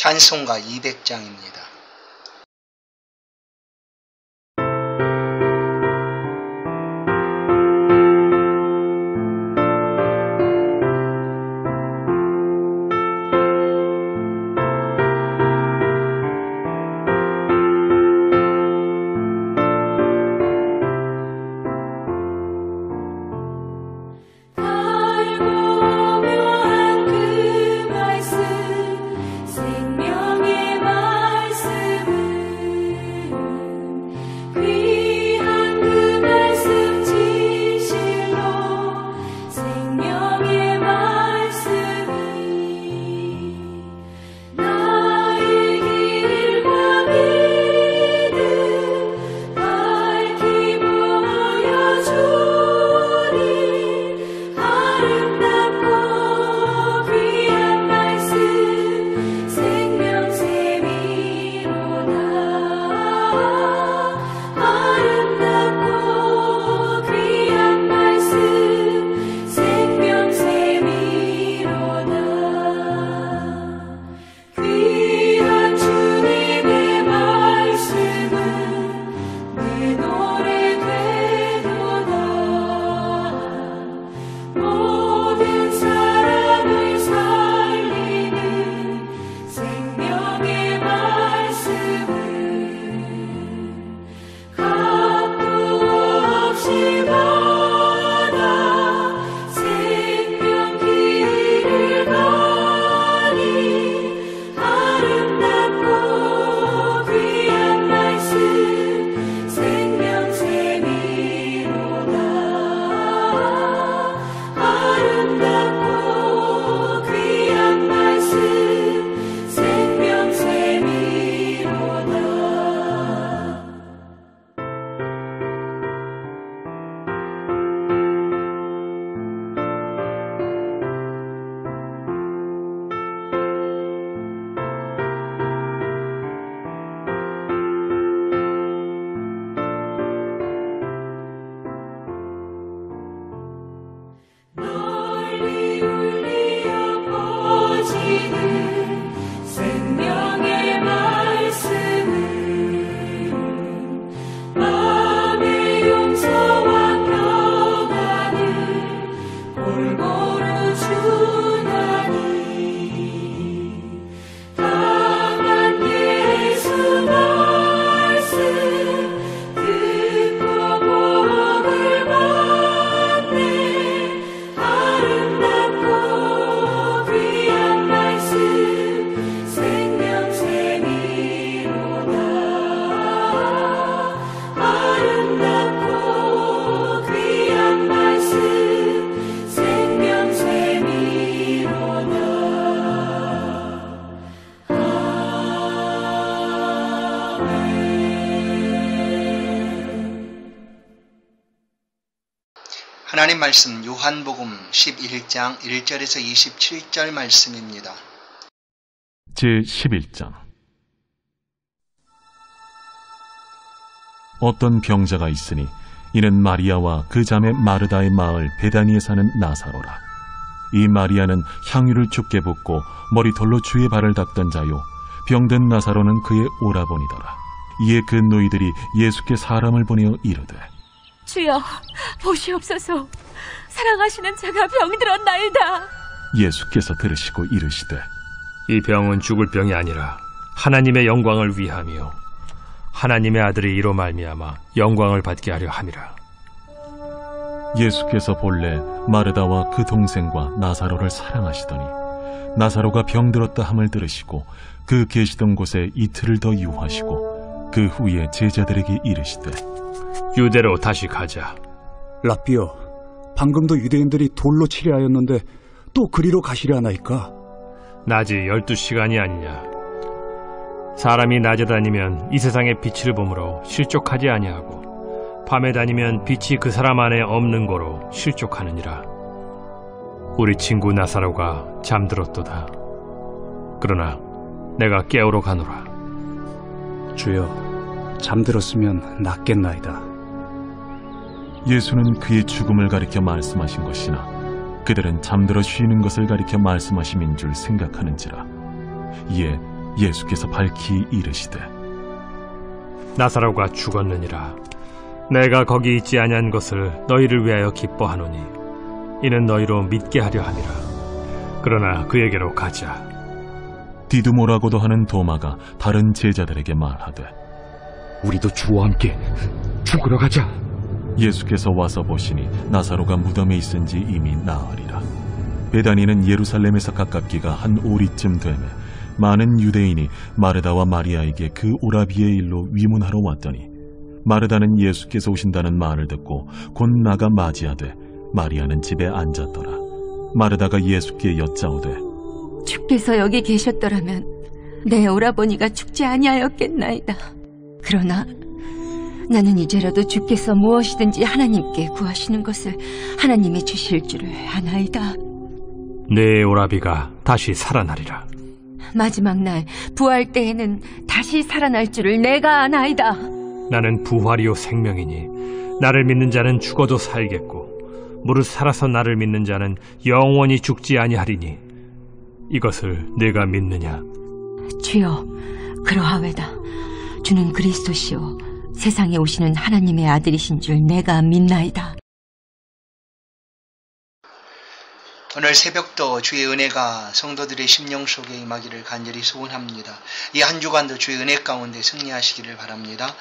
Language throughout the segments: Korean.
찬송가 200장입니다. 하나님 말씀 요한복음 11장 1절에서 27절 말씀입니다. 제11장. 어떤 병자가 있으니 이는 마리아와 그 자매 마르다의 마을 베다니에 사는 나사로라. 이 마리아는 향유를 죽게 붓고 머리털로 주의 발을 닦던 자요, 병든 나사로는 그의 오라버니더라. 이에 그 노이들이 예수께 사람을 보내어 이르되, 주여, 보시옵소서. 사랑하시는 자가 병들었나이다. 예수께서 들으시고 이르시되, 이 병은 죽을 병이 아니라 하나님의 영광을 위함이요 하나님의 아들이 이로 말미암아 영광을 받게 하려 함이라. 예수께서 본래 마르다와 그 동생과 나사로를 사랑하시더니 나사로가 병들었다 함을 들으시고 그 계시던 곳에 이틀을 더 유하시고 그 후에 제자들에게 이르시되, 유대로 다시 가자. 라삐여, 방금도 유대인들이 돌로 치려 하였는데 또 그리로 가시려 하나이까? 낮이 12시간이 아니냐. 사람이 낮에 다니면 이 세상의 빛을 보므로 실족하지 아니하고 밤에 다니면 빛이 그 사람 안에 없는 거로 실족하느니라. 우리 친구 나사로가 잠들었도다. 그러나 내가 깨우러 가노라. 주여, 잠들었으면 낫겠나이다. 예수는 그의 죽음을 가리켜 말씀하신 것이나 그들은 잠들어 쉬는 것을 가리켜 말씀하심인 줄 생각하는지라. 이에 예수께서 밝히 이르시되 나사로가 죽었느니라. 내가 거기 있지 아니한 것을 너희를 위하여 기뻐하노니 이는 너희로 믿게 하려 함이라. 그러나 그에게로 가자. 디두모라고도 하는 도마가 다른 제자들에게 말하되 우리도 주와 함께 죽으러 가자. 예수께서 와서 보시니 나사로가 무덤에 있은지 이미 나으리라. 베다니는 예루살렘에서 가깝기가 한 오리쯤 되매 많은 유대인이 마르다와 마리아에게 그 오라비의 일로 위문하러 왔더니 마르다는 예수께서 오신다는 말을 듣고 곧 나가 맞이하되 마리아는 집에 앉았더라. 마르다가 예수께 여짜오되 주께서 여기 계셨더라면 내 오라버니가 죽지 아니하였겠나이다. 그러나 나는 이제라도 주께서 무엇이든지 하나님께 구하시는 것을 하나님이 주실 줄을 아나이다. 내 오라비가 다시 살아나리라. 마지막 날 부활 때에는 다시 살아날 줄을 내가 아나이다. 나는 부활이요 생명이니 나를 믿는 자는 죽어도 살겠고 무릇 살아서 나를 믿는 자는 영원히 죽지 아니하리니 이것을 내가 믿느냐? 주여, 그러하외다. 주는 그리스도시요 세상에 오시는 하나님의 아들이신 줄 내가 믿나이다. 오늘 새벽도 주의 은혜가 성도들의 심령 속에 임하기를 간절히 소원합니다. 이 한 주간도 주의 은혜 가운데 승리하시기를 바랍니다.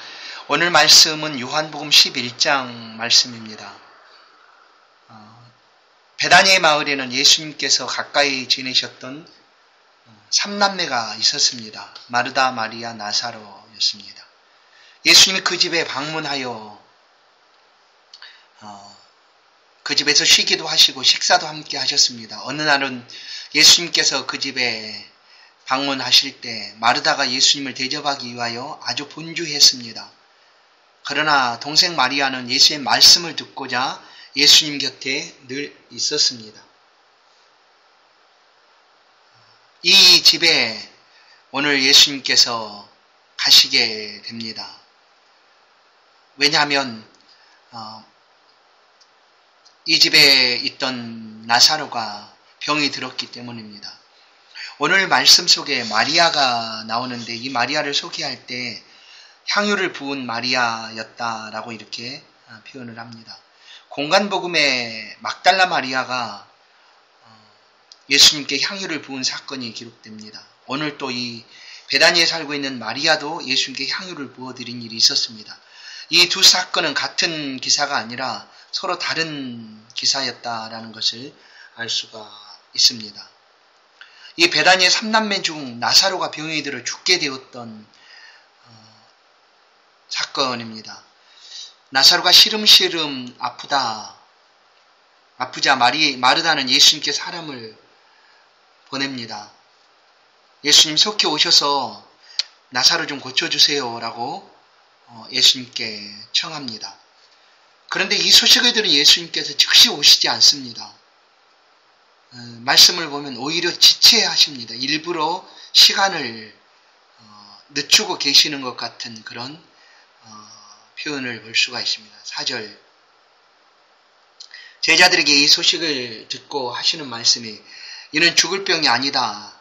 오늘 말씀은 요한복음 11장 말씀입니다. 베다니의 마을에는 예수님께서 가까이 지내셨던 3남매가 있었습니다. 마르다, 마리아, 나사로였습니다. 예수님이 그 집에 방문하여 그 집에서 쉬기도 하시고 식사도 함께 하셨습니다. 어느 날은 예수님께서 그 집에 방문하실 때 마르다가 예수님을 대접하기 위하여 아주 분주했습니다. 그러나 동생 마리아는 예수의 말씀을 듣고자 예수님 곁에 늘 있었습니다. 이 집에 오늘 예수님께서 가시게 됩니다. 왜냐하면 이 집에 있던 나사로가 병이 들었기 때문입니다. 오늘 말씀 속에 마리아가 나오는데 이 마리아를 소개할 때 향유를 부은 마리아였다라고 이렇게 표현을 합니다. 공간복음에 막달라 마리아가 예수님께 향유를 부은 사건이 기록됩니다. 오늘 또 이 베다니에 살고 있는 마리아도 예수님께 향유를 부어드린 일이 있었습니다. 이 두 사건은 같은 기사가 아니라 서로 다른 기사였다라는 것을 알 수가 있습니다. 이 베다니의 3남매 중 나사로가 병이 들어 죽게 되었던 사건입니다. 나사로가 시름시름 아프자 마르다는 예수님께 사람을 보냅니다. 예수님 속히 오셔서 나사로 좀 고쳐주세요 라고 예수님께 청합니다. 그런데 이 소식을 들은 예수님께서 즉시 오시지 않습니다. 말씀을 보면 오히려 지체하십니다. 일부러 시간을 늦추고 계시는 것 같은 그런 표현을 볼 수가 있습니다. 4절 제자들에게 이 소식을 듣고 하시는 말씀이 이는 죽을 병이 아니다.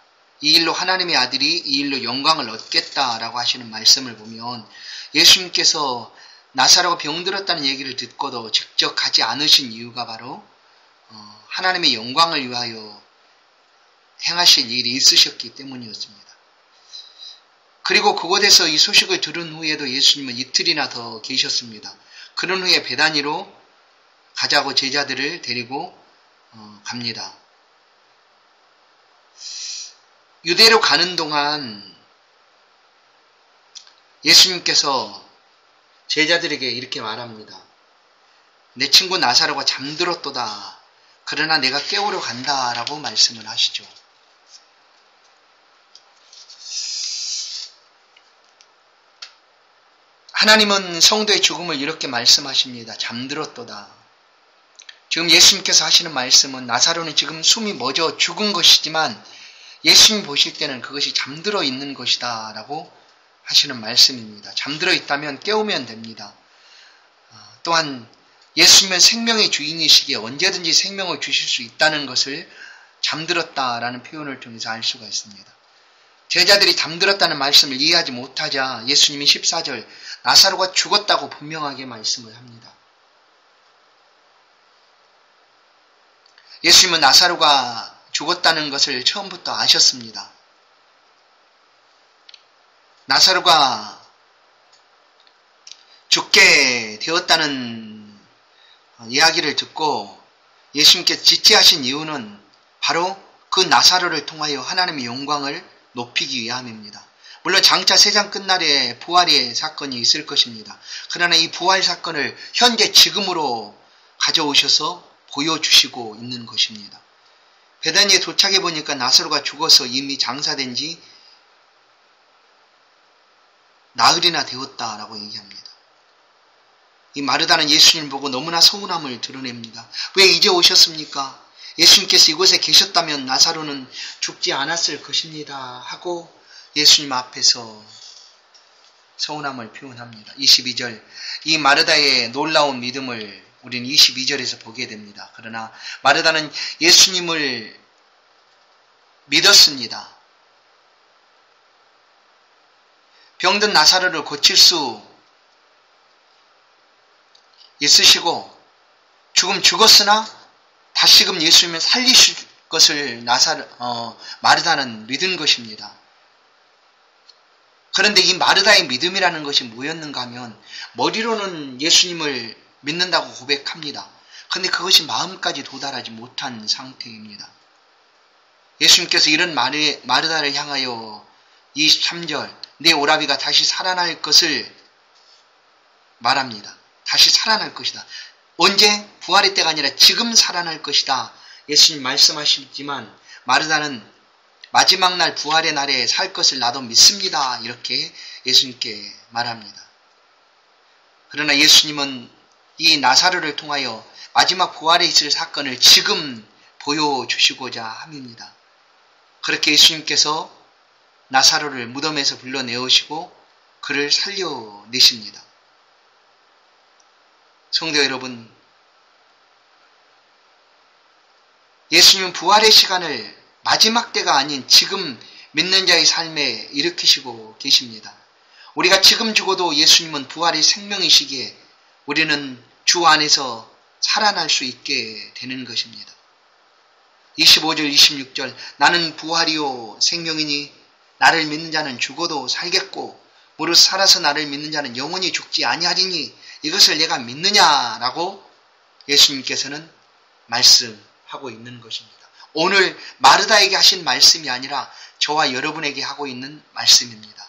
이 일로 하나님의 아들이 이 일로 영광을 얻겠다라고 하시는 말씀을 보면 예수님께서 나사로가 병들었다는 얘기를 듣고도 직접 가지 않으신 이유가 바로 하나님의 영광을 위하여 행하실 일이 있으셨기 때문이었습니다. 그리고 그곳에서 이 소식을 들은 후에도 예수님은 이틀이나 더 계셨습니다. 그런 후에 베다니로 가자고 제자들을 데리고 갑니다. 유대로 가는 동안 예수님께서 제자들에게 이렇게 말합니다. 내 친구 나사로가 잠들었도다. 그러나 내가 깨우러 간다 라고 말씀을 하시죠. 하나님은 성도의 죽음을 이렇게 말씀하십니다. 잠들었도다. 지금 예수님께서 하시는 말씀은 나사로는 지금 숨이 멎어 죽은 것이지만 예수님 보실 때는 그것이 잠들어 있는 것이다 라고 하시는 말씀입니다. 잠들어 있다면 깨우면 됩니다. 또한 예수님은 생명의 주인이시기에 언제든지 생명을 주실 수 있다는 것을 잠들었다라는 표현을 통해서 알 수가 있습니다. 제자들이 잠들었다는 말씀을 이해하지 못하자 예수님이 14절 나사로가 죽었다고 분명하게 말씀을 합니다. 예수님은 나사로가 죽었다는 것을 처음부터 아셨습니다. 나사로가 죽게 되었다는 이야기를 듣고 예수님께서 지체하신 이유는 바로 그 나사로를 통하여 하나님의 영광을 높이기 위함입니다. 물론 장차 세상 끝날에 부활의 사건이 있을 것입니다. 그러나 이 부활 사건을 현재 지금으로 가져오셔서 보여주시고 있는 것입니다. 베다니에 도착해 보니까 나사로가 죽어서 이미 장사된 지 나흘이나 되었다라고 얘기합니다. 이 마르다는 예수님을 보고 너무나 서운함을 드러냅니다. 왜 이제 오셨습니까? 예수님께서 이곳에 계셨다면 나사로는 죽지 않았을 것입니다 하고 예수님 앞에서 서운함을 표현합니다. 22절, 이 마르다의 놀라운 믿음을 우리는 22절에서 보게 됩니다. 그러나 마르다는 예수님을 믿었습니다. 병든 나사로를 고칠 수 있으시고 죽었으나 다시금 예수님을 살리실 것을 마르다는 믿은 것입니다. 그런데 이 마르다의 믿음이라는 것이 뭐였는가 하면 머리로는 예수님을 믿는다고 고백합니다. 그런데 그것이 마음까지 도달하지 못한 상태입니다. 예수님께서 이런 마르다를 향하여 23절 내 오라비가 다시 살아날 것을 말합니다. 다시 살아날 것이다. 언제? 부활의 때가 아니라 지금 살아날 것이다. 예수님 말씀하시지만 마르다는 마지막 날 부활의 날에 살 것을 나도 믿습니다. 이렇게 예수님께 말합니다. 그러나 예수님은 이 나사로를 통하여 마지막 부활에 있을 사건을 지금 보여주시고자 함입니다. 그렇게 예수님께서 나사로를 무덤에서 불러내으시고 그를 살려내십니다. 성도 여러분, 예수님은 부활의 시간을 마지막 때가 아닌 지금 믿는 자의 삶에 일으키시고 계십니다. 우리가 지금 죽어도 예수님은 부활의 생명이시기에 우리는 주 안에서 살아날 수 있게 되는 것입니다. 25절 26절 나는 부활이요 생명이니 나를 믿는 자는 죽어도 살겠고 무릇 살아서 나를 믿는 자는 영원히 죽지 아니하리니 이것을 내가 믿느냐라고 예수님께서는 말씀하고 있는 것입니다. 오늘 마르다에게 하신 말씀이 아니라 저와 여러분에게 하고 있는 말씀입니다.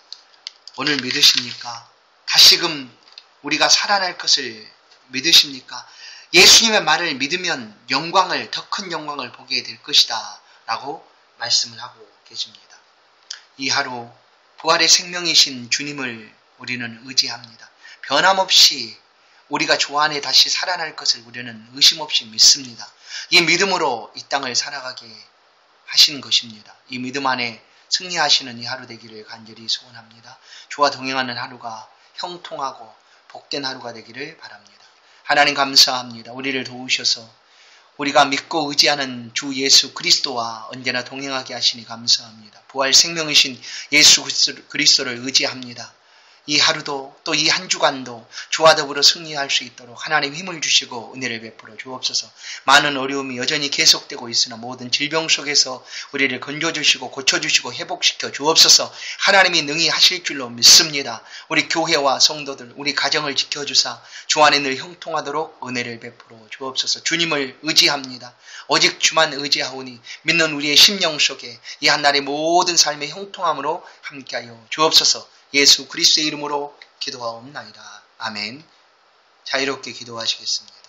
오늘 믿으십니까? 다시금 우리가 살아날 것을 믿으십니까? 예수님의 말을 믿으면 더 큰 영광을 보게 될 것이다 라고 말씀을 하고 계십니다. 이 하루 부활의 생명이신 주님을 우리는 의지합니다. 변함없이 우리가 주 안에 다시 살아날 것을 우리는 의심 없이 믿습니다. 이 믿음으로 이 땅을 살아가게 하신 것입니다. 이 믿음 안에 승리하시는 이 하루 되기를 간절히 소원합니다. 주와 동행하는 하루가 형통하고 복된 하루가 되기를 바랍니다. 하나님 감사합니다. 우리를 도우셔서 우리가 믿고 의지하는 주 예수 그리스도와 언제나 동행하게 하시니 감사합니다. 부활 생명이신 예수 그리스도를 의지합니다. 이 하루도 또 이 한 주간도 주와 더불어 승리할 수 있도록 하나님 힘을 주시고 은혜를 베풀어 주옵소서. 많은 어려움이 여전히 계속되고 있으나 모든 질병 속에서 우리를 건져주시고 고쳐주시고 회복시켜 주옵소서. 하나님이 능히 하실 줄로 믿습니다. 우리 교회와 성도들 우리 가정을 지켜주사 주 안에 늘 형통하도록 은혜를 베풀어 주옵소서. 주님을 의지합니다. 오직 주만 의지하오니 믿는 우리의 심령 속에 이 한날의 모든 삶의 형통함으로 함께하여 주옵소서. 예수 그리스도의 이름으로 기도하옵나이다. 아멘. 자유롭게 기도하시겠습니다.